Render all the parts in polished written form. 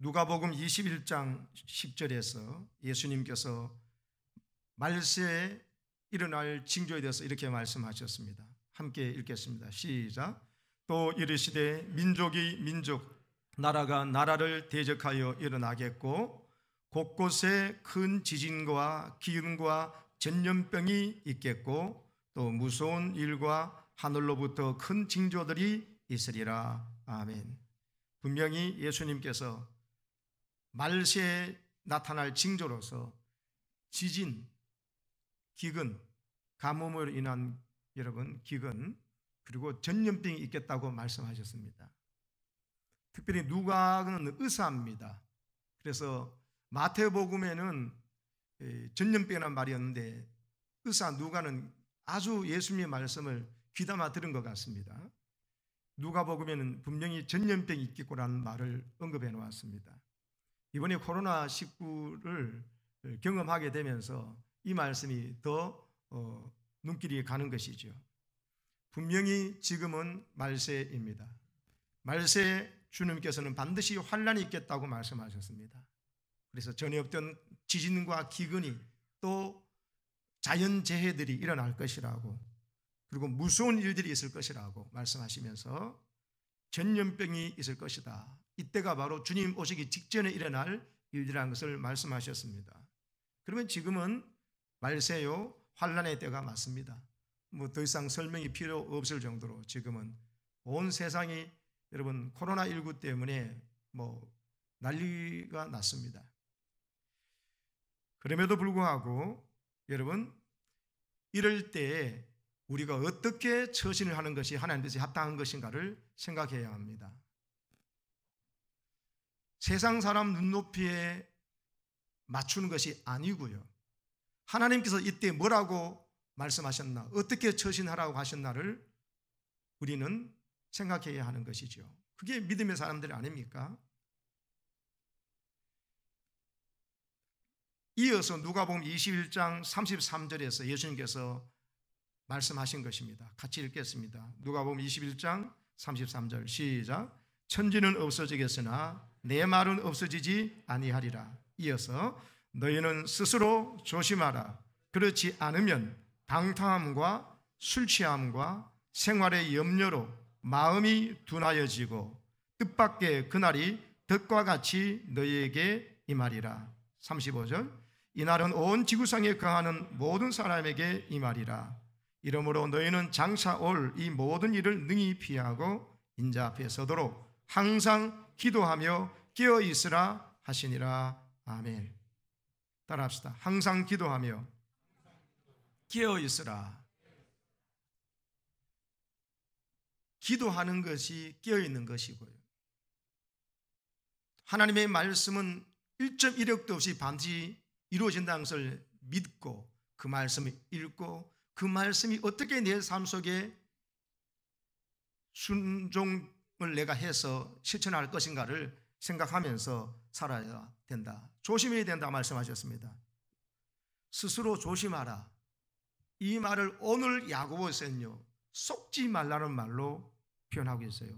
누가복음 21장 10절에서 예수님께서 말세에 일어날 징조에 대해서 이렇게 말씀하셨습니다. 함께 읽겠습니다. 시작. 또 이르시되 민족이 민족, 나라가 나라를 대적하여 일어나겠고 곳곳에 큰 지진과 기근과 전염병이 있겠고 또 무서운 일과 하늘로부터 큰 징조들이 있으리라. 아멘. 분명히 예수님께서 말세에 나타날 징조로서 지진, 기근, 가뭄으로 인한 여러분 기근, 그리고 전염병이 있겠다고 말씀하셨습니다. 특별히 누가는 의사입니다. 그래서 마태복음에는 전염병이라는 말이 없는데 의사 누가는 아주 예수님의 말씀을 귀담아 들은 것 같습니다. 누가복음에는 분명히 전염병이 있겠구라는 말을 언급해 놓았습니다. 이번에 코로나19를 경험하게 되면서 이 말씀이 더 눈길이 가는 것이죠. 분명히 지금은 말세입니다. 말세에 주님께서는 반드시 환란이 있겠다고 말씀하셨습니다. 그래서 전에 없던 지진과 기근이 또 자연재해들이 일어날 것이라고, 그리고 무서운 일들이 있을 것이라고 말씀하시면서 전염병이 있을 것이다. 이때가 바로 주님 오시기 직전에 일어날 일이라는 것을 말씀하셨습니다. 그러면 지금은 말세요, 환란의 때가 맞습니다. 뭐 더 이상 설명이 필요 없을 정도로 지금은 온 세상이 여러분 코로나19 때문에 뭐 난리가 났습니다. 그럼에도 불구하고 여러분 이럴 때에 우리가 어떻게 처신을 하는 것이 하나님 뜻에 합당한 것인가를 생각해야 합니다. 세상 사람 눈높이에 맞추는 것이 아니고요, 하나님께서 이때 뭐라고 말씀하셨나, 어떻게 처신하라고 하셨나를 우리는 생각해야 하는 것이죠. 그게 믿음의 사람들이 아닙니까? 이어서 누가복음 21장 33절에서 예수님께서 말씀하신 것입니다. 같이 읽겠습니다. 누가복음 21장 33절 시작. 천지는 없어지겠으나 내 말은 없어지지 아니하리라. 이어서 너희는 스스로 조심하라. 그렇지 않으면 방탕함과 술 취함과 생활의 염려로 마음이 둔하여지고 뜻밖의 그날이 덫과 같이 너희에게 임하리라. 35절. 이날은 온 지구상에 거하는 모든 사람에게 임하리라. 이러므로 너희는 장차 올 이 모든 일을 능히 피하고 인자 앞에 서도록 항상 기도하며 깨어 있으라 하시니라. 아멘. 따라합시다. 항상 기도하며 깨어 있으라. 기도하는 것이 깨어 있는 것이고요, 하나님의 말씀은 1.1억도 없이 반드시 이루어진다는 것을 믿고 그 말씀을 읽고 그 말씀이 어떻게 내 삶 속에 순종을 내가 해서 실천할 것인가를 생각하면서 살아야 된다, 조심해야 된다 말씀하셨습니다. 스스로 조심하라. 이 말을 오늘 야고보서는요 속지 말라는 말로 표현하고 있어요.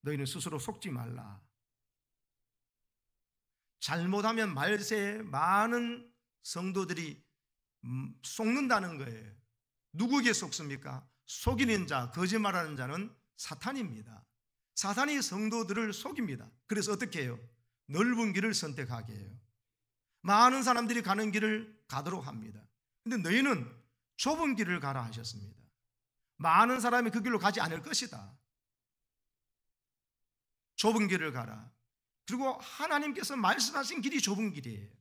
너희는 스스로 속지 말라. 잘못하면 말세에 많은 성도들이 속는다는 거예요. 누구에게 속습니까? 속이는 자, 거짓말하는 자는 사탄입니다. 사탄이 성도들을 속입니다. 그래서 어떻게 해요? 넓은 길을 선택하게 해요. 많은 사람들이 가는 길을 가도록 합니다. 그런데 너희는 좁은 길을 가라 하셨습니다. 많은 사람이 그 길로 가지 않을 것이다. 좁은 길을 가라. 그리고 하나님께서 말씀하신 길이 좁은 길이에요.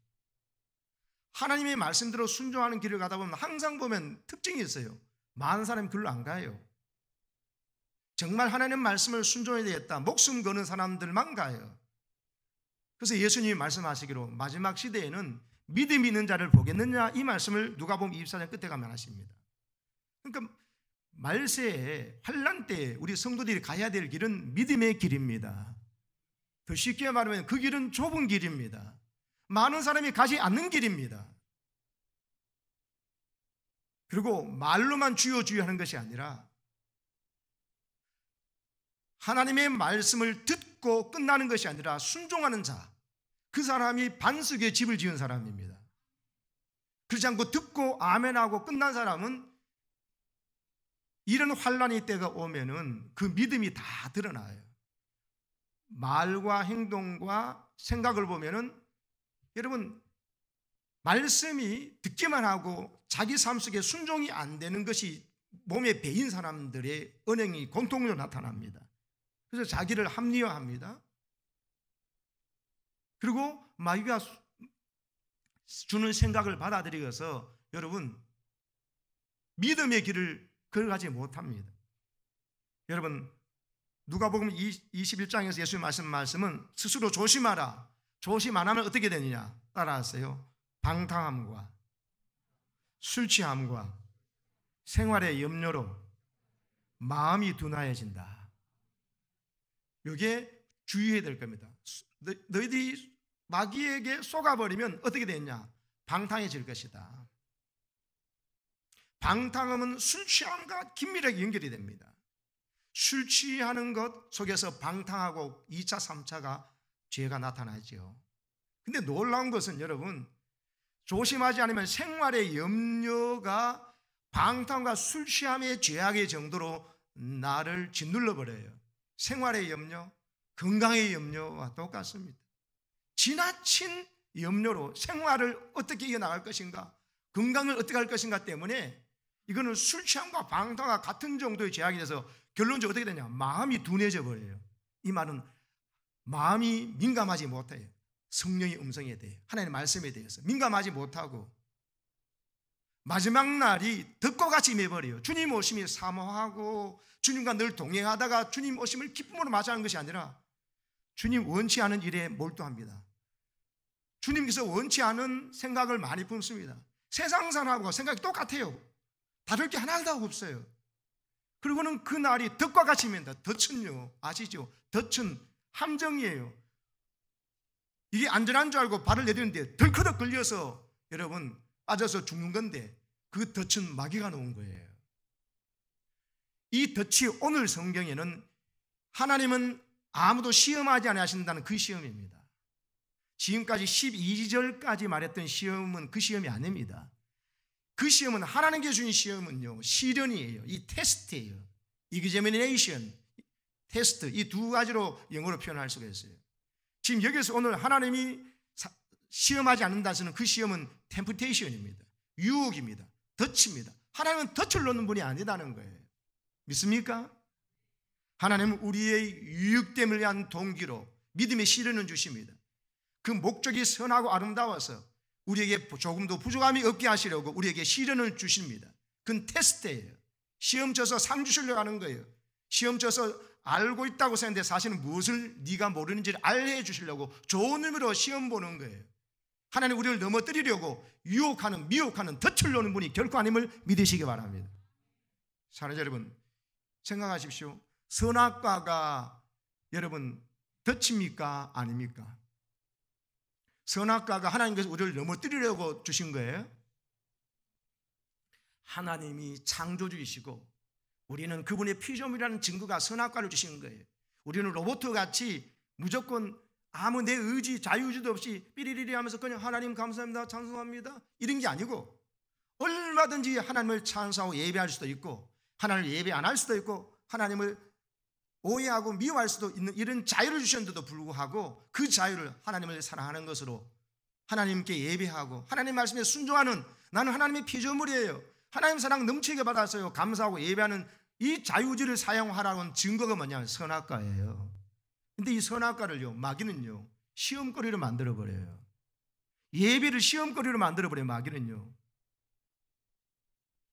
하나님의 말씀대로 순종하는 길을 가다 보면 항상 보면 특징이 있어요. 많은 사람이 길로 안 가요. 정말 하나님 말씀을 순종해야 되겠다, 목숨 거는 사람들만 가요. 그래서 예수님이 말씀하시기로 마지막 시대에는 믿음 있는 자를 보겠느냐, 이 말씀을 누가복음 24장 끝에 가면 하십니다. 그러니까 말세에 환난 때에 우리 성도들이 가야 될 길은 믿음의 길입니다. 더 쉽게 말하면 그 길은 좁은 길입니다. 많은 사람이 가지 않는 길입니다. 그리고 말로만 주여 주여 하는 것이 아니라 하나님의 말씀을 듣고 끝나는 것이 아니라 순종하는 자, 그 사람이 반석에 집을 지은 사람입니다. 그렇지 않고 듣고 아멘하고 끝난 사람은 이런 환란의 때가 오면은 그 믿음이 다 드러나요. 말과 행동과 생각을 보면은 여러분, 말씀이 듣기만 하고 자기 삶 속에 순종이 안 되는 것이 몸에 배인 사람들의 언행이 공통적으로 나타납니다. 그래서 자기를 합리화합니다. 그리고 마귀가 주는 생각을 받아들여서 여러분, 믿음의 길을 걸어가지 못합니다. 여러분, 누가복음 21장에서 예수님 말씀은 스스로 조심하라. 조심 안 하면 어떻게 되느냐? 따라하세요. 방탕함과 술 취함과 생활의 염려로 마음이 둔하여진다. 이게 주의해야 될 겁니다. 너희들이 마귀에게 속아버리면 어떻게 되느냐? 방탕해질 것이다. 방탕함은 술 취함과 긴밀하게 연결이 됩니다. 술 취하는 것 속에서 방탕하고 2차, 3차가 죄가 나타나죠. 근데 놀라운 것은 여러분, 조심하지 않으면 생활의 염려가 방탕과 술 취함의 죄악의 정도로 나를 짓눌러 버려요. 생활의 염려, 건강의 염려와 똑같습니다. 지나친 염려로 생활을 어떻게 이어나갈 것인가, 건강을 어떻게 할 것인가 때문에 이거는 술 취함과 방탕과 같은 정도의 죄악이 돼서 결론적으로 어떻게 되냐? 마음이 둔해져 버려요. 이 말은 마음이 민감하지 못해요. 성령의 음성에 대해, 하나님의 말씀에 대해서 민감하지 못하고 마지막 날이 덕과 같이 임해버려요. 주님 오심이 사모하고 주님과 늘 동행하다가 주님 오심을 기쁨으로 맞이하는 것이 아니라 주님 원치 않은 일에 몰두합니다. 주님께서 원치 않은 생각을 많이 품습니다. 세상 사람하고 생각이 똑같아요. 다를 게 하나도 없어요. 그리고는 그 날이 덫과 같이 임한다. 덫은요, 아시죠? 덫은 함정이에요. 이게 안전한 줄 알고 발을 내디는데 덜커덕 걸려서 여러분 빠져서 죽는 건데 그 덫은 마귀가 놓은 거예요. 이 덫이 오늘 성경에는 하나님은 아무도 시험하지 않으신다는 그 시험입니다. 지금까지 12절까지 말했던 시험은 그 시험이 아닙니다. 그 시험은 하나님께 주신 시험은요, 시련이에요. 이 테스트예요. examination, 테스트, 이 두 가지로 영어로 표현할 수가 있어요. 지금 여기서 오늘 하나님이 시험하지 않는다는 그 시험은 temptation입니다. 유혹입니다. 덫입니다. 하나님은 덫을 놓는 분이 아니다는 거예요. 믿습니까? 하나님은 우리의 유익됨을 위한 동기로 믿음의 시련을 주십니다. 그 목적이 선하고 아름다워서 우리에게 조금도 부족함이 없게 하시려고 우리에게 시련을 주십니다. 그건 테스트예요. 시험 쳐서 상 주시려고 하는 거예요. 시험 쳐서 알고 있다고 생각하는데 사실은 무엇을 네가 모르는지를 알게 해주시려고 좋은 의미로 시험 보는 거예요. 하나님 우리를 넘어뜨리려고 유혹하는 미혹하는 덫을 놓는 분이 결코 아님을 믿으시기 바랍니다. 사랑하는 여러분, 생각하십시오. 선악과가 여러분 덫입니까? 아닙니까? 선악과가 하나님께서 우리를 넘어뜨리려고 주신 거예요. 하나님이 창조주이시고 우리는 그분의 피조물이라는 증거가 선악과를 주신 거예요. 우리는 로봇같이 무조건 아무 내 의지, 자유의지도 없이 삐리리리 하면서 그냥 하나님 감사합니다, 찬송합니다 이런 게 아니고 얼마든지 하나님을 찬송하고 예배할 수도 있고 하나님을 예배 안 할 수도 있고 하나님을 오해하고 미워할 수도 있는 이런 자유를 주셨는데도 불구하고 그 자유를 하나님을 사랑하는 것으로 하나님께 예배하고 하나님 말씀에 순종하는, 나는 하나님의 피조물이에요, 하나님 사랑 넘치게 받았어요, 감사하고 예배하는 이 자유의지를 사용하라는 증거가 뭐냐면 선악과예요. 근데 이 선악과를요, 마귀는요 시험거리로 만들어버려요. 예배를 시험거리로 만들어버려요. 마귀는요.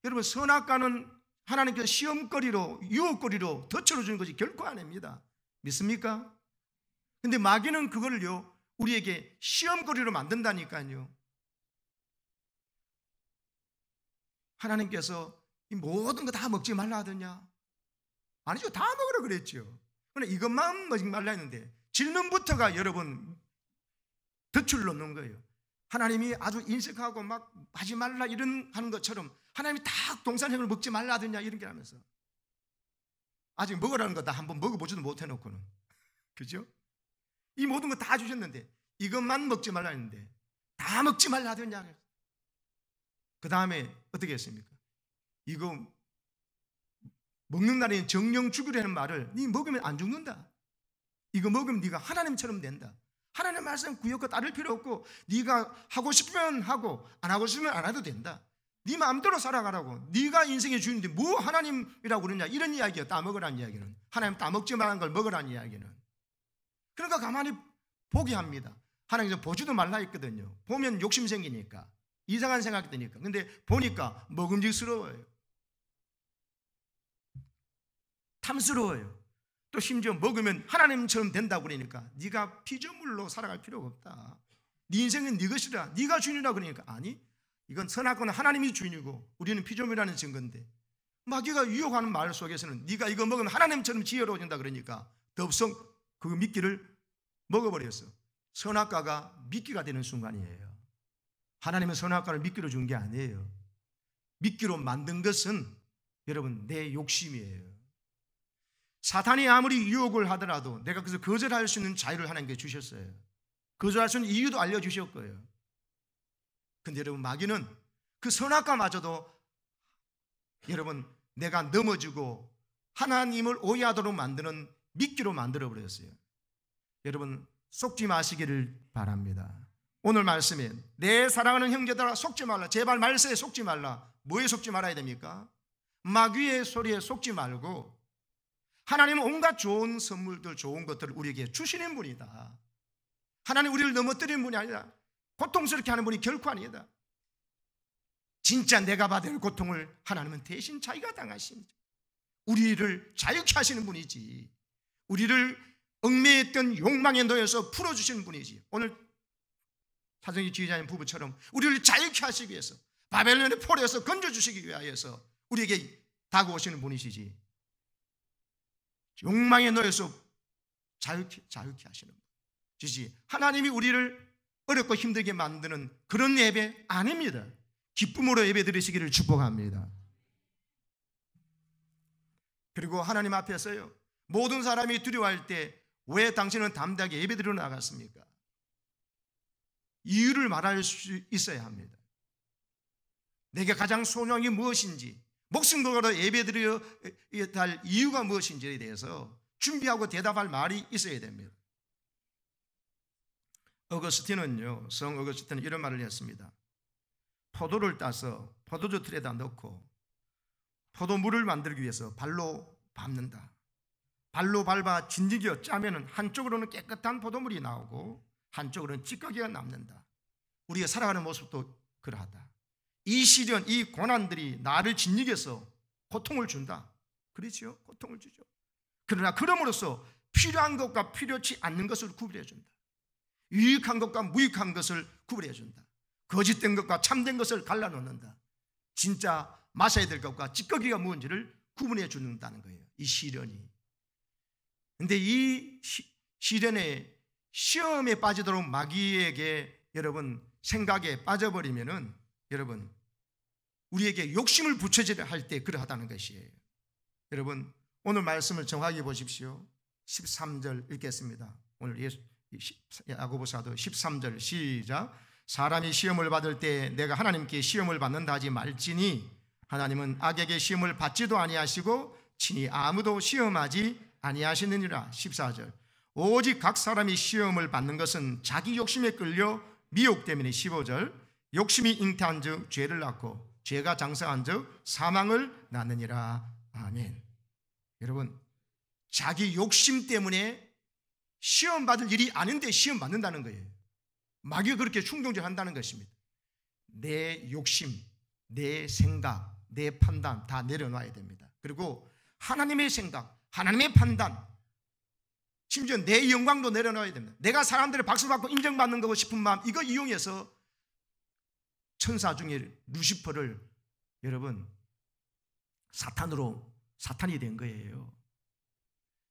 여러분, 선악과는 하나님께서 시험거리로, 유혹거리로 덫으로 주는 것이 결코 아닙니다. 믿습니까? 근데 마귀는 그거를요 우리에게 시험거리로 만든다니까요. 하나님께서 이 모든 거 다 먹지 말라 하더냐? 아니죠. 다 먹으라 그랬죠. 그러나 이것만 먹지 말라 했는데 질문부터가 여러분 덫을 놓는 거예요. 하나님이 아주 인색하고 막 하지 말라 이런 하는 것처럼 하나님이 다 동산형을 먹지 말라 하더냐 이런 게 하면서 아직 먹으라는 거 다 한번 먹어보지도 못해놓고는, 그죠? 이 모든 거 다 주셨는데 이것만 먹지 말라 했는데 다 먹지 말라 하더냐. 그 다음에 어떻게 했습니까? 이거 먹는 날에는 정령 죽으라는 말을 네 먹으면 안 죽는다. 이거 먹으면 네가 하나님처럼 된다. 하나님 말씀 구역과 따를 필요 없고 네가 하고 싶으면 하고 안 하고 싶으면 안 해도 된다. 네 마음대로 살아가라고. 네가 인생의 주인인데 뭐 하나님이라고 그러냐. 이런 이야기야. 따먹으라는 이야기는. 하나님 따먹지 말라는 걸 먹으라는 이야기는. 그러니까 가만히 보게 합니다. 하나님께서 보지도 말라 했거든요. 보면 욕심 생기니까 이상한 생각이 드니까. 근데 보니까 먹음직스러워요. 탐스러워요. 또 심지어 먹으면 하나님처럼 된다고 그러니까 네가 피조물로 살아갈 필요가 없다. 네 인생은 네 것이라. 네가 주인이라 그러니까 아니, 이건 선악과는 하나님이 주인이고 우리는 피조물이라는 증거인데 마귀가 유혹하는 말 속에서는 네가 이거 먹으면 하나님처럼 지혜로워진다 그러니까 덥석 그 미끼를 먹어버렸어. 선악과가 미끼가 되는 순간이에요. 하나님은 선악과를 미끼로 준 게 아니에요. 미끼로 만든 것은 여러분 내 욕심이에요. 사탄이 아무리 유혹을 하더라도 내가 그래서 거절할 수 있는 자유를 하나님께 주셨어요. 거절할 수 있는 이유도 알려주셨고요. 근데 여러분 마귀는 그 선악과마저도 여러분 내가 넘어지고 하나님을 오해하도록 만드는 미끼로 만들어버렸어요. 여러분 속지 마시기를 바랍니다. 오늘 말씀에 내 사랑하는 형제들아 속지 말라. 제발 말세에 속지 말라. 뭐에 속지 말아야 됩니까? 마귀의 소리에 속지 말고 하나님은 온갖 좋은 선물들, 좋은 것들을 우리에게 주시는 분이다. 하나님 우리를 넘어뜨리는 분이 아니다. 고통스럽게 하는 분이 결코 아니다. 진짜 내가 받을 고통을 하나님은 대신 자기가 당하십니다. 우리를 자유케 하시는 분이지, 우리를 얽매였던 욕망에 놓여서 풀어주시는 분이지. 오늘 사정희 지휘자님 부부처럼 우리를 자유케 하시기 위해서 바벨론의 포로에서 건져주시기 위하여서 우리에게 다가오시는 분이시지, 욕망에 놓여서 자유케 하시는 분이지 하나님이 우리를 어렵고 힘들게 만드는 그런 예배 아닙니다. 기쁨으로 예배 드리시기를 축복합니다. 그리고 하나님 앞에서요, 모든 사람이 두려워할 때 왜 당신은 담대하게 예배 드리러 나갔습니까? 이유를 말할 수 있어야 합니다. 내게 가장 소중한 게 무엇인지, 목숨 걸어 예배 드려야 할 이유가 무엇인지에 대해서 준비하고 대답할 말이 있어야 됩니다. 어거스틴은요, 성 어거스틴은 이런 말을 했습니다. 포도를 따서 포도주 틀에다 넣고 포도물을 만들기 위해서 발로 밟는다. 발로 밟아 진지겨 짜면은 한쪽으로는 깨끗한 포도물이 나오고 한쪽으로는 찌꺼기가 남는다. 우리가 살아가는 모습도 그러하다. 이 시련, 이 고난들이 나를 진리게서 고통을 준다. 그렇죠? 고통을 주죠. 그러나 그럼으로써 필요한 것과 필요치 않는 것을 구별해 준다. 유익한 것과 무익한 것을 구별해 준다. 거짓된 것과 참된 것을 갈라놓는다. 진짜 마셔야 될 것과 찌꺼기가 무엇인지를 구분해 준다는 거예요, 이 시련이. 근데 이 시련에 시험에 빠지도록 마귀에게 여러분 생각에 빠져버리면은 여러분 우리에게 욕심을 붙여지려 할 때 그러하다는 것이에요. 여러분 오늘 말씀을 정확히 보십시오. 13절 읽겠습니다. 오늘 야고보사도 13절 시작. 사람이 시험을 받을 때 내가 하나님께 시험을 받는다 하지 말지니 하나님은 악에게 시험을 받지도 아니하시고 친히 아무도 시험하지 아니하시느니라. 14절. 오직 각 사람이 시험을 받는 것은 자기 욕심에 끌려 미혹 때문에. 15절. 욕심이 잉태한 즉 죄를 낳고 죄가 장성한 즉 사망을 낳느니라. 아멘. 여러분 자기 욕심 때문에 시험 받을 일이 아닌데 시험 받는다는 거예요. 마귀가 그렇게 충동질한다는 것입니다. 내 욕심, 내 생각, 내 판단 다 내려놔야 됩니다. 그리고 하나님의 생각, 하나님의 판단, 심지어 내 영광도 내려놔야 됩니다. 내가 사람들의 박수 받고 인정받는 거고 싶은 마음, 이거 이용해서 천사 중에 루시퍼를 여러분 사탄이 된 거예요.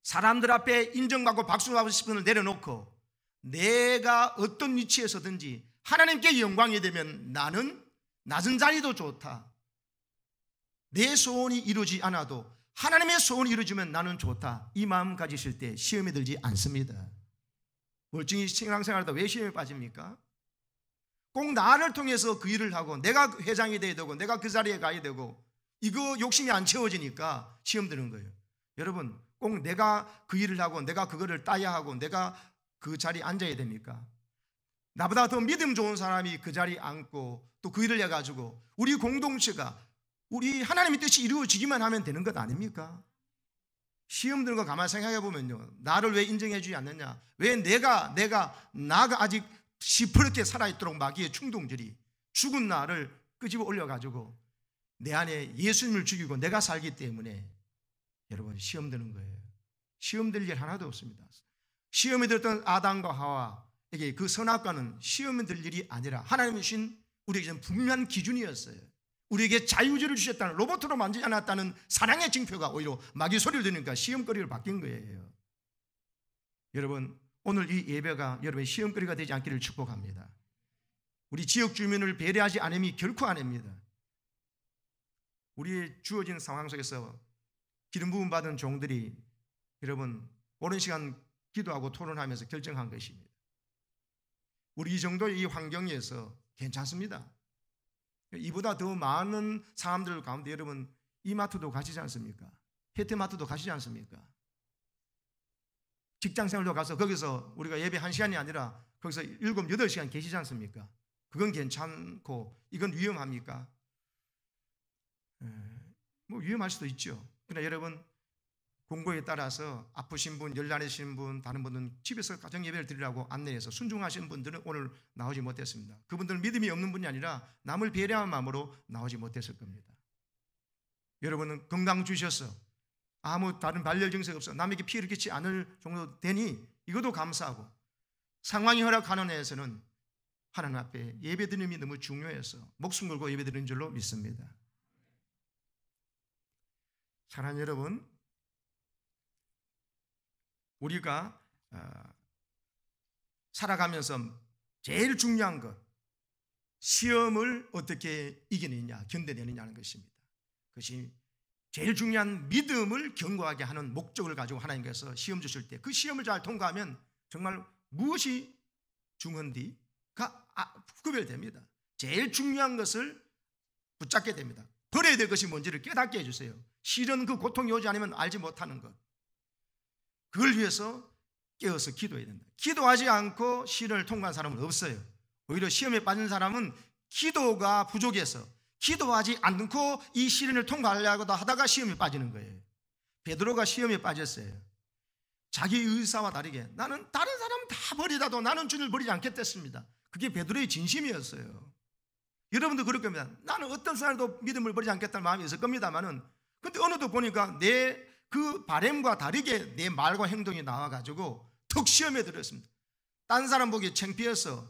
사람들 앞에 인정받고 박수받고 싶은 걸 내려놓고 내가 어떤 위치에서든지 하나님께 영광이 되면 나는 낮은 자리도 좋다. 내 소원이 이루어지지 않아도 하나님의 소원이 이루어지면 나는 좋다. 이 마음 가지실 때 시험에 들지 않습니다. 멀쩡히 신앙생활하다 왜 시험에 빠집니까? 꼭 나를 통해서 그 일을 하고 내가 회장이 돼야 되고 내가 그 자리에 가야 되고 이거 욕심이 안 채워지니까 시험 드는 거예요. 여러분, 꼭 내가 그 일을 하고 내가 그거를 따야 하고 내가 그 자리에 앉아야 됩니까? 나보다 더 믿음 좋은 사람이 그 자리에 앉고 또 그 일을 해가지고 우리 공동체가 우리 하나님의 뜻이 이루어지기만 하면 되는 것 아닙니까? 시험 드는 거 가만히 생각해 보면요, 나를 왜 인정해 주지 않느냐, 왜 나가 아직 시퍼렇게 살아있도록 마귀의 충동들이 죽은 나를 끄집어 올려가지고 내 안에 예수님을 죽이고 내가 살기 때문에 여러분 시험 드는 거예요. 시험 될 일 하나도 없습니다. 시험에 들었던 아담과 하와에게 그 선악과는 시험에 들 일이 아니라 하나님이 주신 우리에게는 분명한 기준이었어요. 우리에게 자유주의를 주셨다는, 로봇으로 만지지 않았다는 사랑의 징표가 오히려 마귀 소리를 들으니까 시험거리로 바뀐 거예요. 여러분, 오늘 이 예배가 여러분의 시험거리가 되지 않기를 축복합니다. 우리 지역 주민을 배려하지 않음이 결코 아닙니다. 우리의 주어진 상황 속에서 기름 부음 받은 종들이 여러분 오랜 시간 기도하고 토론하면서 결정한 것입니다. 우리 이 정도의 이 환경에서 괜찮습니다. 이보다 더 많은 사람들 가운데 여러분 이마트도 가시지 않습니까? 해태마트도 가시지 않습니까? 직장생활도 가서 거기서 우리가 예배 1시간이 아니라 거기서 7, 8시간 계시지 않습니까? 그건 괜찮고 이건 위험합니까? 뭐 위험할 수도 있죠. 그러나 여러분, 공고에 따라서 아프신 분, 열나내신 분, 다른 분들은 집에서 가정 예배를 드리라고 안내해서 순종하시는 분들은 오늘 나오지 못했습니다. 그분들은 믿음이 없는 분이 아니라 남을 배려한 마음으로 나오지 못했을 겁니다. 여러분은 건강 주셔서 아무 다른 발열 증세가 없어 남에게 피해를 끼치지 않을 정도 되니 이것도 감사하고, 상황이 허락하는 해에서는 하나님 앞에 예배 드림이 너무 중요해서 목숨 걸고 예배 드리는 줄로 믿습니다. 사랑하는 여러분, 우리가 살아가면서 제일 중요한 것, 시험을 어떻게 이겨내느냐, 견뎌내느냐는 것입니다. 그것이 제일 중요한 믿음을 견고하게 하는 목적을 가지고 하나님께서 시험 주실 때 그 시험을 잘 통과하면 정말 무엇이 중요한지가 구별됩니다. 제일 중요한 것을 붙잡게 됩니다. 버려야 될 것이 뭔지를 깨닫게 해주세요. 실은 그 고통이 오지 않으면 알지 못하는 것, 그걸 위해서 깨어서 기도해야 된다. 기도하지 않고 시련을 통과한 사람은 없어요. 오히려 시험에 빠진 사람은 기도가 부족해서 기도하지 않고 이 시련을 통과하려고 하다가 시험에 빠지는 거예요. 베드로가 시험에 빠졌어요. 자기 의사와 다르게 나는 다른 사람 다 버리다도 나는 주를 버리지 않겠댔습니다. 그게 베드로의 진심이었어요. 여러분도 그럴 겁니다. 나는 어떤 사람도 믿음을 버리지 않겠다는 마음이 있을 겁니다만은, 근데 어느덧 보니까 내 그 바램과 다르게 내 말과 행동이 나와가지고 턱 시험에 들었습니다. 딴 사람 보기에 창피해서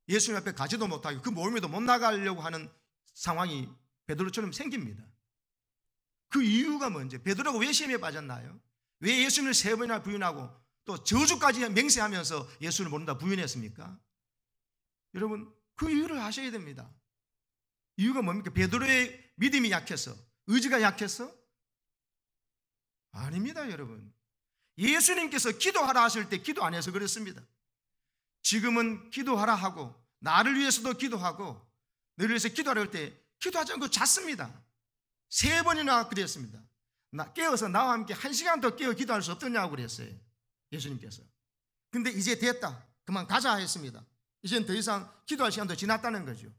예수님 앞에 가지도 못하고 그 모임에도 못 나가려고 하는 상황이 베드로처럼 생깁니다. 그 이유가 뭔지, 베드로가 왜 시험에 빠졌나요? 왜 예수님을 3번이나 부인하고 또 저주까지 맹세하면서 예수를 모른다 부인했습니까? 여러분, 그 이유를 아셔야 됩니다. 이유가 뭡니까? 베드로의 믿음이 약해서, 의지가 약해서? 아닙니다. 여러분, 예수님께서 기도하라 하실 때 기도 안 해서 그랬습니다. 지금은 기도하라 하고 나를 위해서도 기도하고 너를 위해서 기도하라 할 때 기도하지 않고 잤습니다. 3번이나 그랬습니다. 깨어서 나와 함께 1시간 더 깨어 기도할 수 없더냐고 그랬어요, 예수님께서. 근데 이제 됐다, 그만 가자 했습니다. 이제는 더 이상 기도할 시간도 지났다는 거죠.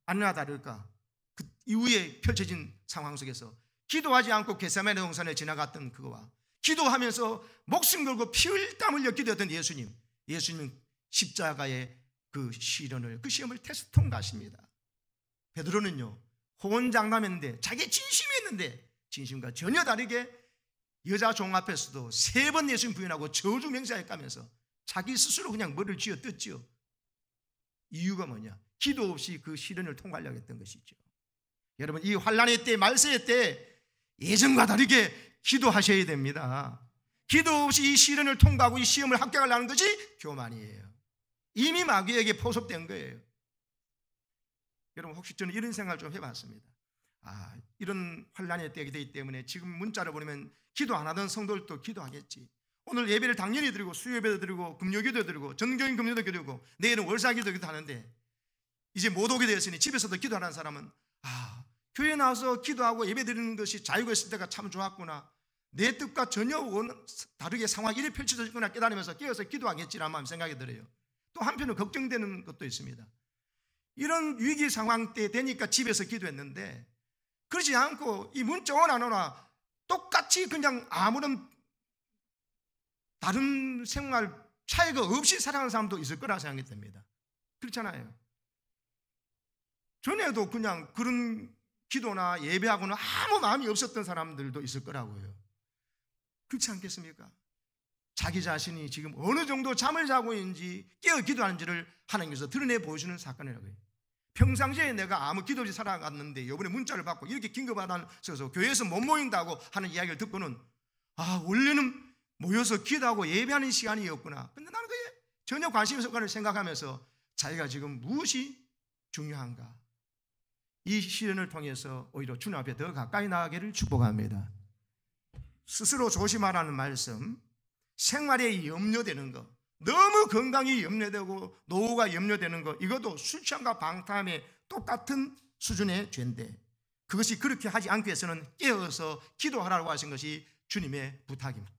아니나 다를까 그 이후에 펼쳐진 상황 속에서 기도하지 않고 겟세마네 동산을 지나갔던 그거와 기도하면서 목숨 걸고 피 땀 흘려 기도했던 예수님은 십자가의 그 시련을, 그 시험을 테스트 통과하십니다. 베드로는요, 호언장담했는데 자기 진심이었는데 진심과 전혀 다르게 여자 종 앞에서도 3번 예수님 부인하고 저주 맹세하면서 자기 스스로 그냥 머리를 쥐어 뜯지요. 이유가 뭐냐? 기도 없이 그 시련을 통과하려고 했던 것이죠. 여러분, 이 환난의 때, 말세의 때 예전과 다르게 기도하셔야 됩니다. 기도 없이 이 시련을 통과하고 이 시험을 합격하려는 것이 교만이에요. 이미 마귀에게 포섭된 거예요. 여러분, 혹시 저는 이런 생각을 좀 해봤습니다. 이런 환난의 때가 되기 때문에 지금 문자를 보내면 기도 안 하던 성도들도 기도하겠지. 오늘 예배를 당연히 드리고 수요예배도 드리고 금요기도 드리고 전교인 금요도 드리고 내일은 월사기도 하는데 이제 못 오게 되었으니 집에서도 기도하는 사람은 교회 나와서 기도하고 예배 드리는 것이 자유가 있을 때가 참 좋았구나, 내 뜻과 전혀 다르게 상황이 이리 펼쳐졌구나 깨달으면서 깨어서 기도하겠지라는 마음 생각이 들어요. 또 한편으로 걱정되는 것도 있습니다. 이런 위기 상황 때 되니까 집에서 기도했는데 그러지 않고 이 문자 오나 안 오나 똑같이 그냥 아무런 다른 생활 차이가 없이 살아가는 사람도 있을 거라 생각이 듭니다. 그렇잖아요. 전에도 그냥 그런 기도나 예배하고는 아무 마음이 없었던 사람들도 있을 거라고요. 그렇지 않겠습니까? 자기 자신이 지금 어느 정도 잠을 자고 있는지 깨어 기도하는지를 하나님께서 드러내 보여주는 사건이라고요. 평상시에 내가 아무 기도 없이 살아갔는데 이번에 문자를 받고 이렇게 긴급하다서 교회에서 못 모인다고 하는 이야기를 듣고는 원래는 모여서 기도하고 예배하는 시간이었구나. 근데 나는 그게 전혀 관심이 없을 생각하면서 자기가 지금 무엇이 중요한가, 이 시련을 통해서 오히려 주님 앞에 더 가까이 나가기를 축복합니다. 스스로 조심하라는 말씀, 생활에 염려되는 것, 너무 건강이 염려되고 노후가 염려되는 것, 이것도 술 취함과 방탕함의 똑같은 수준의 죄인데 그것이 그렇게 하지 않기 위해서는 깨어서 기도하라고 하신 것이 주님의 부탁입니다.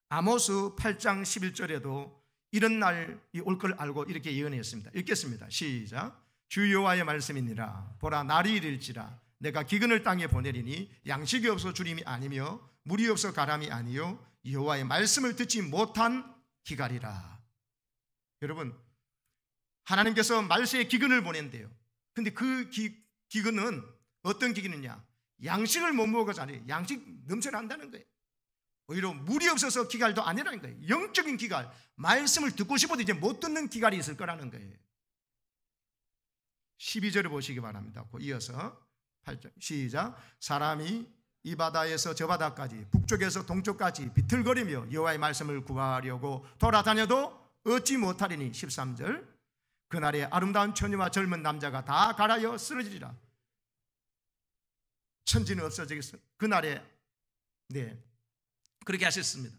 아모스 8장 11절에도 이런 날이 올 걸 알고 이렇게 예언했습니다. 읽겠습니다. 시작. 주 여호와의 말씀이니라. 보라, 날이 이를지라 내가 기근을 땅에 보내리니 양식이 없어 주림이 아니며 물이 없어 가람이 아니요 여호와의 말씀을 듣지 못한 기갈이라. 여러분, 하나님께서 말세에 기근을 보낸대요. 근데 그 기근은 어떤 기근이냐? 양식을 못 먹어서 양식 넘쳐난다는 거예요. 오히려 물이 없어서 기갈도 아니라는 거예요. 영적인 기갈, 말씀을 듣고 싶어도 이제 못 듣는 기갈이 있을 거라는 거예요. 12절을 보시기 바랍니다. 이어서 8절 시작. 사람이 이 바다에서 저 바다까지 북쪽에서 동쪽까지 비틀거리며 여호와의 말씀을 구하려고 돌아다녀도 얻지 못하리니 13절. 그날에 아름다운 처녀와 젊은 남자가 다 갈아여 쓰러지리라. 천지는 없어지겠어. 그날에 그렇게 하셨습니다.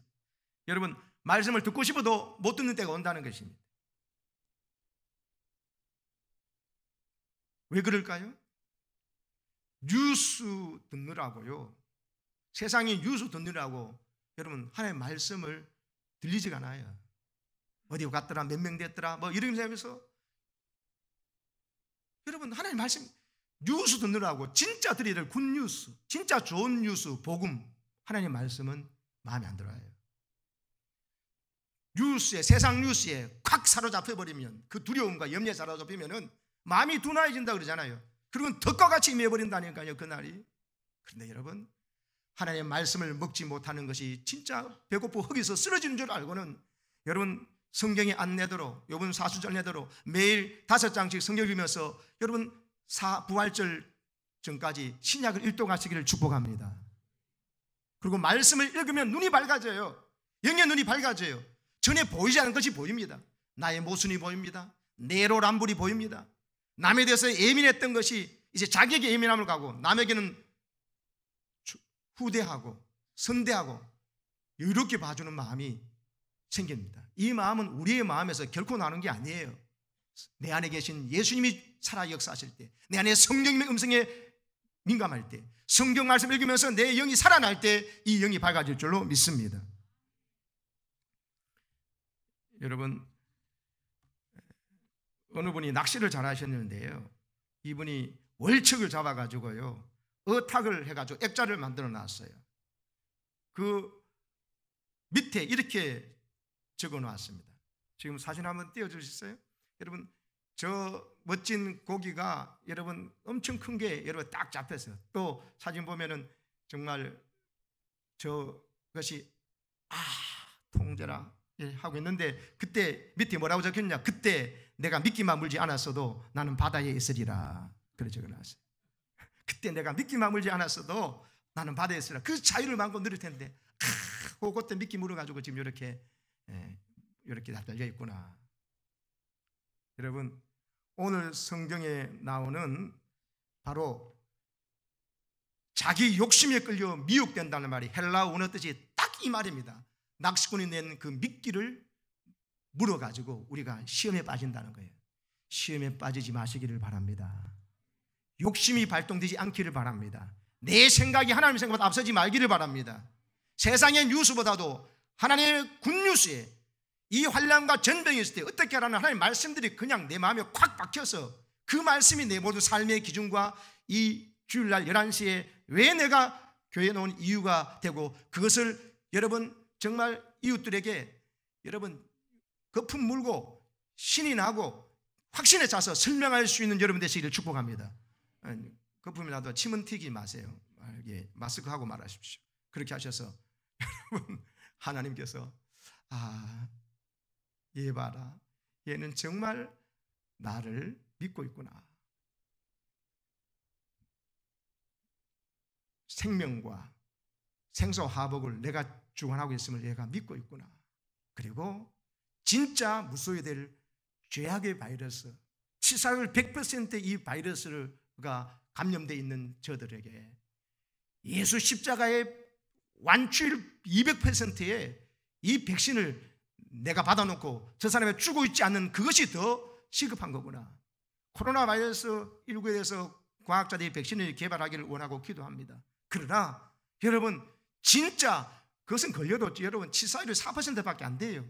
여러분, 말씀을 듣고 싶어도 못 듣는 때가 온다는 것입니다. 왜 그럴까요? 뉴스 듣느라고요. 세상에 뉴스 듣느라고 여러분 하나님의 말씀을 들리지가 않아요. 어디 갔더라, 몇 명 됐더라, 뭐 이런 생각하면서 여러분 하나님의 말씀 뉴스 듣느라고 진짜 들어야 될 굿뉴스, 진짜 좋은 뉴스, 복음, 하나님의 말씀은 마음에 안 들어요. 뉴스에, 세상 뉴스에 콱 사로잡혀버리면, 그 두려움과 염려에 사로잡히면 마음이 둔화해진다 그러잖아요. 그러면 덕과 같이 임해버린다니까요, 그날이. 그런데 여러분, 하나님의 말씀을 먹지 못하는 것이 진짜 배고프 흙에서 쓰러지는 줄 알고는 여러분 성경의 안내대로, 요번 사수절내대로 매일 5장씩 성경 읽으면서 여러분 부활절 전까지 신약을 일독하시기를 축복합니다. 그리고 말씀을 읽으면 눈이 밝아져요. 영의 눈이 밝아져요. 전에 보이지 않은 것이 보입니다. 나의 모순이 보입니다. 내로남불이 보입니다. 남에 대해서 예민했던 것이 이제 자기에게 예민함을 가고 남에게는 후대하고 선대하고 이렇게 봐주는 마음이 생깁니다. 이 마음은 우리의 마음에서 결코 나는 게 아니에요. 내 안에 계신 예수님이 살아 역사하실 때, 내 안에 성령님의 음성에 민감할 때, 성경 말씀 읽으면서 내 영이 살아날 때 이 영이 밝아질 줄로 믿습니다. 여러분, 어느 분이 낚시를 잘 하셨는데요, 이분이 월척을 잡아가지고요 어탁을 해가지고 액자를 만들어 놨어요. 그 밑에 이렇게 적어 놨습니다. 지금 사진 한번 띄워주시겠어요? 여러분, 저 멋진 고기가 여러분 엄청 큰 게 여러분 딱 잡혔어요. 또 사진 보면은 정말 저것이 통제라 하고 있는데, 그때 밑에 뭐라고 적혔냐? 그때 내가 미끼만 물지 않았어도 나는 바다에 있으리라. 그래 적어놨어요. 그때 내가 미끼만 물지 않았어도 나는 바다에 있으리라. 그 자유를 마음껏 누릴 텐데 그때 미끼 물어가지고 지금 이렇게 다 달려 있구나. 여러분, 오늘 성경에 나오는 바로 자기 욕심에 끌려 미혹된다는 말이 헬라어 원어 뜻이 딱 딱 이 말입니다. 낚시꾼이 낸 그 미끼를 물어가지고 우리가 시험에 빠진다는 거예요. 시험에 빠지지 마시기를 바랍니다. 욕심이 발동되지 않기를 바랍니다. 내 생각이 하나님의 생각보다 앞서지 말기를 바랍니다. 세상의 뉴스보다도 하나님의 굿뉴스에 이 환난과 전병이 있을 때 어떻게 하라는 하나님의 말씀들이 그냥 내 마음에 콱 박혀서 그 말씀이 내 모든 삶의 기준과 이 주일날 11시에 왜 내가 교회에 나온 이유가 되고, 그것을 여러분 정말 이웃들에게 여러분 거품 물고 신이 나고 확신에 차서 설명할 수 있는 여러분 되시기를 축복합니다. 거품이 나도 침은 튀기 마세요. 마스크하고 말하십시오. 그렇게 하셔서 여러분 하나님께서 얘 봐라, 얘는 정말 나를 믿고 있구나. 생명과 생사화복을 내가 주관하고 있음을 얘가 믿고 있구나. 그리고 진짜 무서워야 될 죄악의 바이러스, 치사율 100% 이 바이러스가 감염되어 있는 저들에게 예수 십자가의 완치율 200%의 이 백신을 내가 받아놓고 저 사람이 죽고 있지 않는 그것이 더 시급한 거구나. 코로나 바이러스 19에 대해서 과학자들이 백신을 개발하기를 원하고 기도합니다. 그러나 여러분 진짜 그것은 걸려도 여러분 치사율이 4%밖에 안 돼요.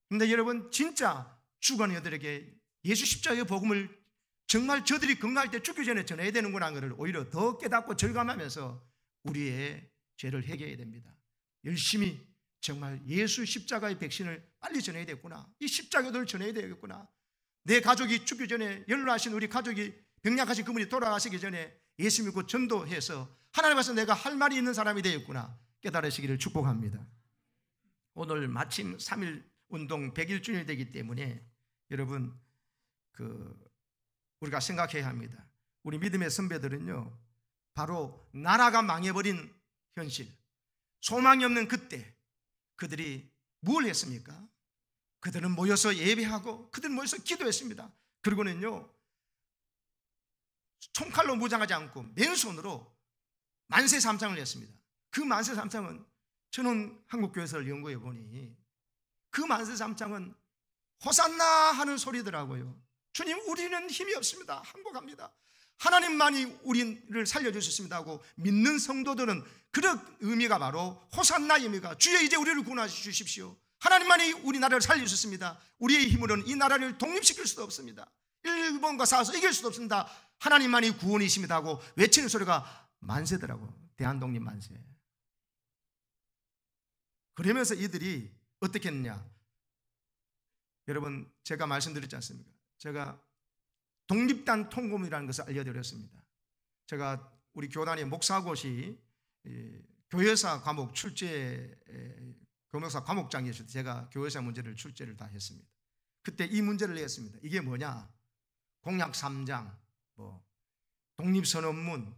그런데 여러분 진짜 죽어가는 이들에게 예수 십자가의 복음을 정말 저들이 건강할 때 죽기 전에 전해야 되는구나 하는 것을 오히려 더 깨닫고 절감하면서 우리의 죄를 회개해야 됩니다. 열심히 정말 예수 십자가의 백신을 빨리 전해야 되겠구나. 이 십자가를 전해야 되겠구나. 내 가족이 죽기 전에, 연로하신 우리 가족이 병약하신 그분이 돌아가시기 전에 예수 믿고 전도해서 하나님 앞에서 내가 할 말이 있는 사람이 되겠구나 깨달으시기를 축복합니다. 오늘 마침 3일 운동 100일 되기 때문에 여러분 우리가 생각해야 합니다. 우리 믿음의 선배들은요 바로 나라가 망해버린 현실, 소망이 없는 그때 그들이 뭘 했습니까? 그들은 모여서 예배하고 그들은 모여서 기도했습니다. 그리고는요 총칼로 무장하지 않고 맨손으로 만세삼창을 했습니다. 그 만세삼창은 저는 한국교회에서 연구해 보니 그 만세삼창은 호산나 하는 소리더라고요. 주님 우리는 힘이 없습니다. 항복합니다. 하나님만이 우리를 살려주셨습니다 하고 믿는 성도들은 그런 의미가 바로 호산나 의미가 주여 이제 우리를 구원해 주십시오. 하나님만이 우리나라를 살려주셨습니다. 우리의 힘으로는 이 나라를 독립시킬 수도 없습니다. 일본과 싸워서 이길 수도 없습니다. 하나님만이 구원이십니다 하고 외치는 소리가 만세더라고. 대한독립 만세. 그러면서 이들이 어떻게 했느냐, 여러분 제가 말씀드렸지 않습니까? 제가 독립단 통금이라는 것을 알려드렸습니다. 제가 우리 교단의 목사고시 교회사 과목 출제 교목사 과목장이었을 때 제가 교회사 문제를 출제를 다 했습니다. 그때 이 문제를 냈습니다. 이게 뭐냐, 공약 3장 독립선언문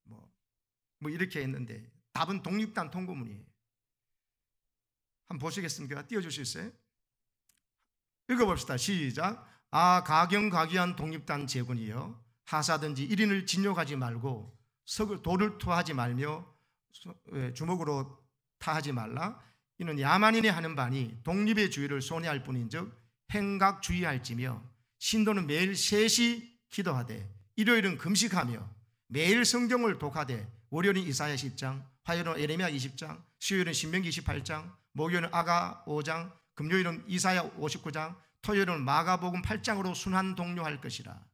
뭐 이렇게 했는데 답은 독립단 통고문이에요. 한번 보시겠습니까? 띄워줄 수 있어요? 읽어봅시다. 시작. 가경가귀한 독립단 제군이여, 하사든지 1인을 진욕하지 말고 돌을 토하지 말며 주먹으로 타하지 말라. 이는 야만인이 하는 바니 독립의 주의를 손해할 뿐인즉 행각주의할지며, 신도는 매일 3시 기도하되 일요일은 금식하며 매일 성경을 독하되 월요일은 이사야 10장, 화요일은 에레미야 20장, 수요일은 신명기 28장, 목요일은 아가 5장, 금요일은 이사야 59장, 토요일은 마가복음 8장으로 순환 독려할 것이라.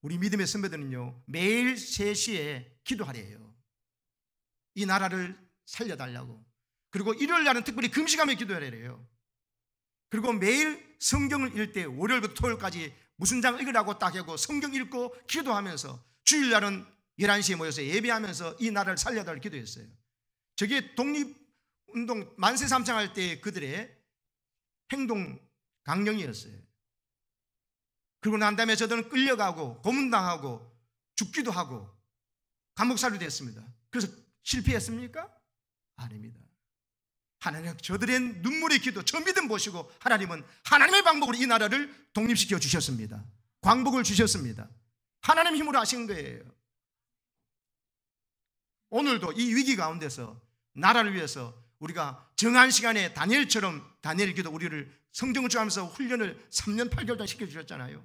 우리 믿음의 선배들은요 매일 3시에 기도하래요. 이 나라를 살려달라고. 그리고 일요일 날은 특별히 금식하며 기도하래요. 그리고 매일 성경을 읽을 때 월요일부터 토요일까지 무슨 장 읽으라고 딱 하고 성경 읽고 기도하면서 주일날은 11시에 모여서 예배하면서 이 나라를 살려달라고 기도했어요. 저게 독립운동 만세삼창할 때 그들의 행동 강령이었어요. 그리고 난 다음에 저들은 끌려가고 고문당하고 죽기도 하고 감옥살이도 됐습니다. 그래서 실패했습니까? 아닙니다. 하나님 저들의 눈물의 기도, 저 믿음 보시고 하나님은 하나님의 방법으로 이 나라를 독립시켜 주셨습니다. 광복을 주셨습니다. 하나님 힘으로 하신 거예요. 오늘도 이 위기 가운데서 나라를 위해서 우리가 정한 시간에 다니엘 기도 우리를 성경을 좋아하면서 훈련을 3년 8개월 동안 시켜주셨잖아요.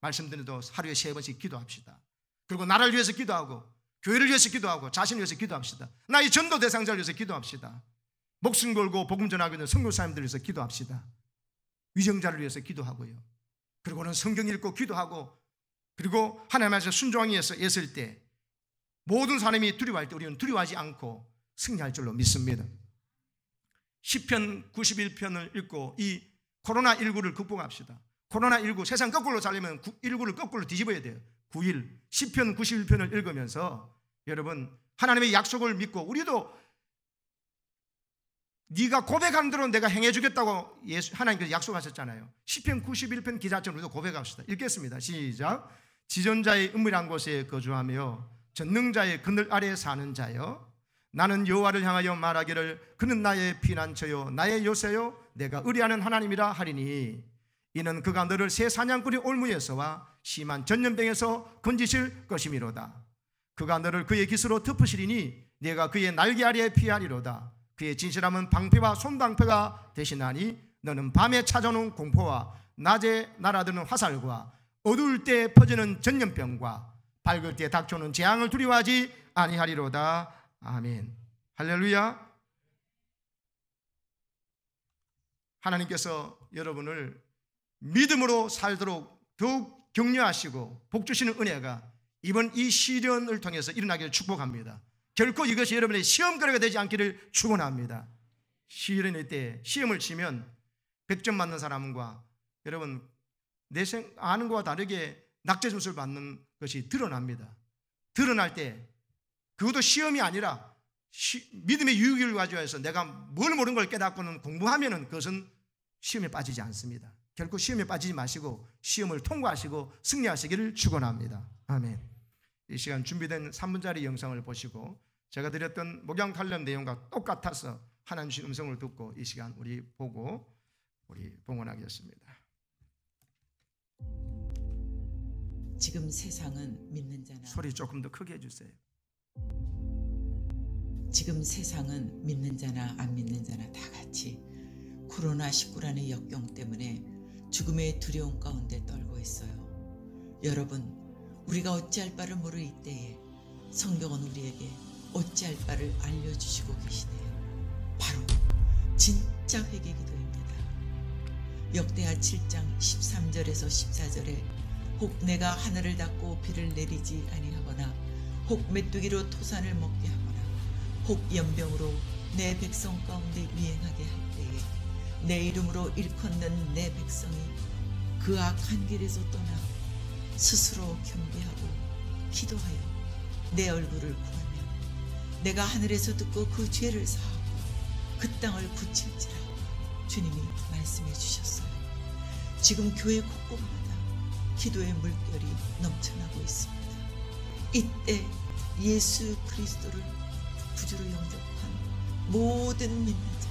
말씀드려도 하루에 3번씩 기도합시다. 그리고 나라를 위해서 기도하고 교회를 위해서 기도하고 자신을 위해서 기도합시다. 나의 전도 대상자를 위해서 기도합시다. 목숨 걸고 복음 전하고 있는 선교사님들을 위해서 기도합시다. 위정자를 위해서 기도하고요. 그리고는 성경 읽고 기도하고, 그리고 하나님 앞에서 순종하기 위해서 애쓸 때 모든 사람이 두려워할 때 우리는 두려워하지 않고 승리할 줄로 믿습니다. 시편 91편을 읽고 이 코로나19를 극복합시다. 코로나19 세상 거꾸로 살려면 19를 거꾸로 뒤집어야 돼요. 9일 시편 91편을 읽으면서 여러분 하나님의 약속을 믿고, 우리도 네가 고백한 대로 내가 행해주겠다고 하나님께서 약속하셨잖아요. 시편 91편 기자처럼 우리도 고백합시다. 읽겠습니다. 시작. 지존자의 은밀한 곳에 거주하며 전능자의 그늘 아래에 사는 자여, 나는 여호와를 향하여 말하기를 그는 나의 피난처요 나의 요새요 내가 의뢰하는 하나님이라 하리니, 이는 그가 너를 새 사냥꾼의 올무에서와 심한 전염병에서 건지실 것이미로다. 그가 너를 그의 깃으로 덮으시리니 네가 그의 날개 아래에 피하리로다. 그의 진실함은 방패와 손방패가 되시나니 너는 밤에 찾아오는 공포와 낮에 날아드는 화살과 어두울 때 퍼지는 전염병과 밝을 때 닥쳐오는 재앙을 두려워하지 아니하리로다. 아멘. 할렐루야. 하나님께서 여러분을 믿음으로 살도록 더욱 격려하시고 복주시는 은혜가 이번 이 시련을 통해서 일어나기를 축복합니다. 결코 이것이 여러분의 시험거리가 되지 않기를 축원합니다. 시련일 때 시험을 치면 100점 맞는 사람과 여러분 아는 것과 다르게 낙제 점수를 받는 것이 드러납니다. 드러날 때 그것도 시험이 아니라 믿음의 유익을 가지고 해서 내가 뭘 모르는 걸 깨닫고는 공부하면은 그것은 시험에 빠지지 않습니다. 결코 시험에 빠지지 마시고 시험을 통과하시고 승리하시기를 축원합니다. 아멘. 이 시간 준비된 3분짜리 영상을 보시고 제가 드렸던 목양 관련 내용과 똑같아서 하나님 주신 음성을 듣고 이 시간 우리 보고 우리 봉헌하겠습니다. 지금 세상은 믿는 자나, 소리 조금 더 크게 해주세요. 지금 세상은 믿는 자나 안 믿는 자나 다 같이 코로나19라는 역경 때문에 죽음의 두려움 가운데 떨고 있어요. 여러분, 우리가 어찌할 바를 모를 이때에 성경은 우리에게 어찌할 바를 알려주시고 계시네요. 바로 진짜 회개기도입니다. 역대하 7장 13절에서 14절에 혹 내가 하늘을 닫고 비를 내리지 아니하거나 혹 메뚜기로 토산을 먹게 하거나 혹 연병으로 내 백성 가운데 유행하게 할 때에 내 이름으로 일컫는 내 백성이 그 악한 길에서 떠나 스스로 경배하고 기도하여 내 얼굴을 구하면 내가 하늘에서 듣고 그 죄를 사하고 그 땅을 고칠지라 주님이 말씀해 주셨어요. 지금 교회 곳곳마다 기도의 물결이 넘쳐나고 있습니다. 이때 예수 그리스도를 구주로 영접한 모든 믿는 자,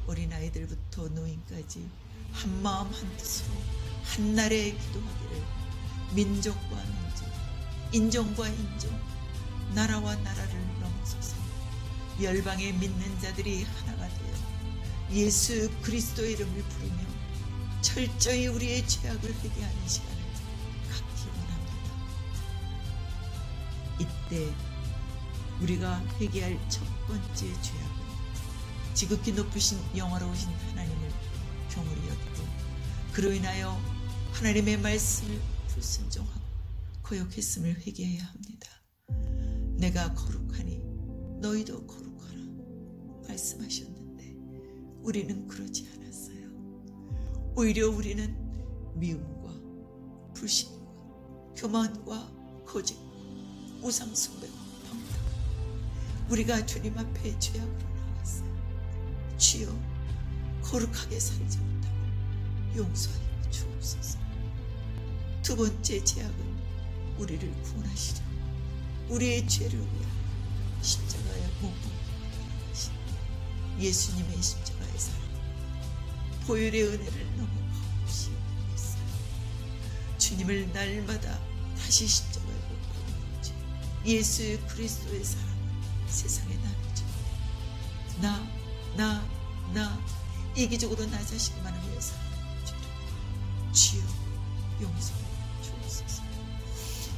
어린아이들부터 노인까지 한마음 한뜻으로 한날에 기도하기를 민족과 민족, 인종과 인종, 나라와 나라를 넘어서서 열방의 믿는 자들이 하나가 되어 예수 그리스도의 이름을 부르며 철저히 우리의 죄악을 회개하는 시간을 갖기 원합니다. 이때 우리가 회개할 첫 번째 죄악은 지극히 높으신 영화로우신 하나님을 경홀히 여기고 그로 인하여 하나님의 말씀을 불순종하고 거역했음을 회개해야 합니다. 내가 거룩하니 너희도 거룩하라 말씀하셨는데 우리는 그러지 않았어요. 오히려 우리는 미움과 불신과 교만과 거짓과 우상숭배와 방탕, 우리가 주님 앞에 죄악으로 나왔어요. 주여, 거룩하게 살지 못함을 용서하여 주옵소서. 두 번째 죄악은 우리를 구원하시려 우리의 죄를 위하여 십자가에 못 박혀 하신 예수님의 십자가의 사랑, 보혈의 은혜를 너무 값없이 여기겠어요. 주님을 날마다 다시 십자가에 못 박는 죄, 예수 그리스도의 사랑을 세상에 나누죠. 나 이기적으로 나 자신만을 위해서 주여 용서해 주옵소서.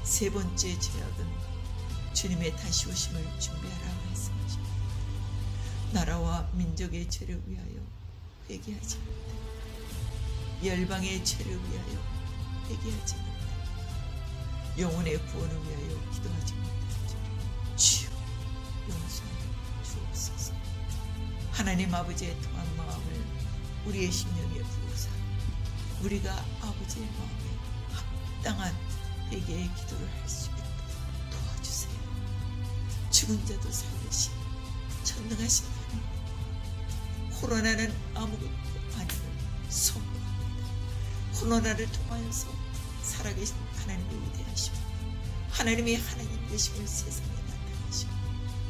세 번째 죄악은 주님의 다시 오심을 준비하라 말씀하십니다. 나라와 민족의 죄를 위하여 회개하지 못해 열방의 죄를 위하여 회개하지 못해 영혼의 구원을 위하여 기도하지 못하지 주여 용서해 주옵소서. 하나님 아버지의 통한 마음을 우리의 심령에 부으사 우리가 아버지의 마음에 합당한 회개의 기도를 할 수 있도록 도와주세요. 죽은 자도 살리신 전능하신 하나님, 코로나는 아무것도 아님을 선포합니다. 코로나를 통하여서 살아계신 하나님의 위대하심, 하나님의 하나님 되심을 세상에 나타내시고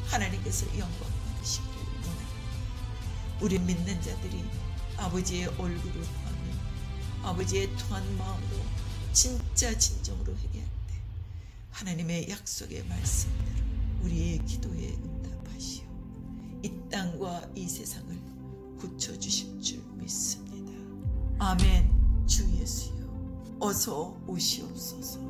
하나님께서 영광 받으시기를 원합니다. 우리 믿는 자들이 아버지의 얼굴을 보며 아버지의 통한 마음으로 진짜 진정으로 회개할 때 하나님의 약속의 말씀대로 우리의 기도에 응답하시오 이 땅과 이 세상을 고쳐주실 줄 믿습니다. 아멘. 주 예수여 어서 오시옵소서.